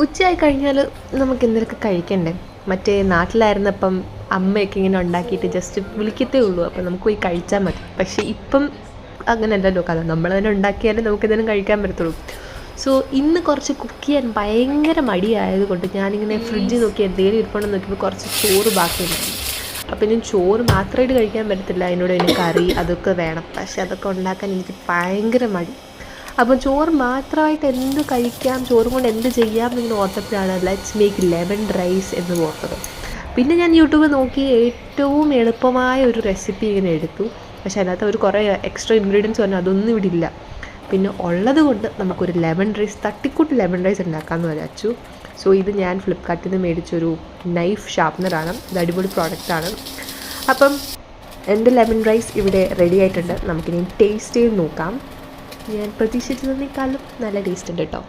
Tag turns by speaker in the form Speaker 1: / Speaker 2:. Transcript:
Speaker 1: ഉച്ചയായി കഴിഞ്ഞാൽ നമുക്ക് എന്തെങ്കിലുമൊക്കെ കഴിക്കണ്ടേ. മറ്റേ നാട്ടിലായിരുന്നപ്പം അമ്മയൊക്കെ ഇങ്ങനെ ഉണ്ടാക്കിയിട്ട് ജസ്റ്റ് വിളിക്കത്തേ ഉള്ളൂ, അപ്പം നമുക്ക് പോയി കഴിച്ചാൽ മതി. പക്ഷേ ഇപ്പം അങ്ങനെയല്ലല്ലോ കഥ, നമ്മൾ തന്നെ ഉണ്ടാക്കിയാലേ നമുക്ക് എന്തെങ്കിലും കഴിക്കാൻ പറ്റത്തുള്ളൂ. സോ ഇന്ന് കുറച്ച് കുക്ക് ചെയ്യാൻ ഭയങ്കര മടിയായതുകൊണ്ട് ഞാനിങ്ങനെ ഫ്രിഡ്ജിൽ നോക്കി എന്തെങ്കിലും ഇരിപ്പുണ്ടെന്ന് നോക്കിയപ്പോൾ കുറച്ച് ചോറ് ബാക്കിയുണ്ടായിരുന്നു. അപ്പം ഇനി ചോറ് മാത്രമായിട്ട് കഴിക്കാൻ പറ്റത്തില്ല, അതിനോട് എനിക്ക് കറി അതൊക്കെ വേണം. പക്ഷെ അതൊക്കെ ഉണ്ടാക്കാൻ എനിക്ക് ഭയങ്കര മടി. അപ്പം ചോറ് മാത്രമായിട്ട് എന്ത് കഴിക്കാം, ചോറും കൊണ്ട് എന്ത് ചെയ്യാം എന്നിങ്ങനെ ഓർത്തപ്പോഴാണ് ലെറ്റ്സ് മേക്ക് ലെമൺ റൈസ് എന്ന് ഓർത്തത്. പിന്നെ ഞാൻ യൂട്യൂബ് നോക്കി ഏറ്റവും എളുപ്പമായ ഒരു റെസിപ്പി ഇങ്ങനെ എടുത്തു. പക്ഷേ അതിനകത്ത് അവർ കുറേ എക്സ്ട്രാ ഇൻഗ്രീഡിയൻസ് പറഞ്ഞു, അതൊന്നും ഇവിടെ ഇല്ല. പിന്നെ ഉള്ളത് കൊണ്ട് നമുക്കൊരു ലെമൺ റൈസ്, തട്ടിക്കൂട്ട് ലെമൺ റൈസ് ഉണ്ടാക്കാമെന്ന് വിചാരിച്ചു. സോ ഇത് ഞാൻ ഫ്ലിപ്കാർട്ടിൽ നിന്ന് മേടിച്ചൊരു നൈഫ് ഷാർപ്പനറാണ്. ഇത് അടിപൊളി പ്രോഡക്റ്റാണ്. അപ്പം എൻ്റെ ലെമൺ റൈസ് ഇവിടെ റെഡി ആയിട്ടുണ്ട്. നമുക്കിനി ടേസ്റ്റ് ചെയ്ത് നോക്കാം. ഞാൻ പ്രതീക്ഷിച്ചതിനേക്കാളും നല്ല ടേസ്റ്റ് ഉണ്ട് കേട്ടോ.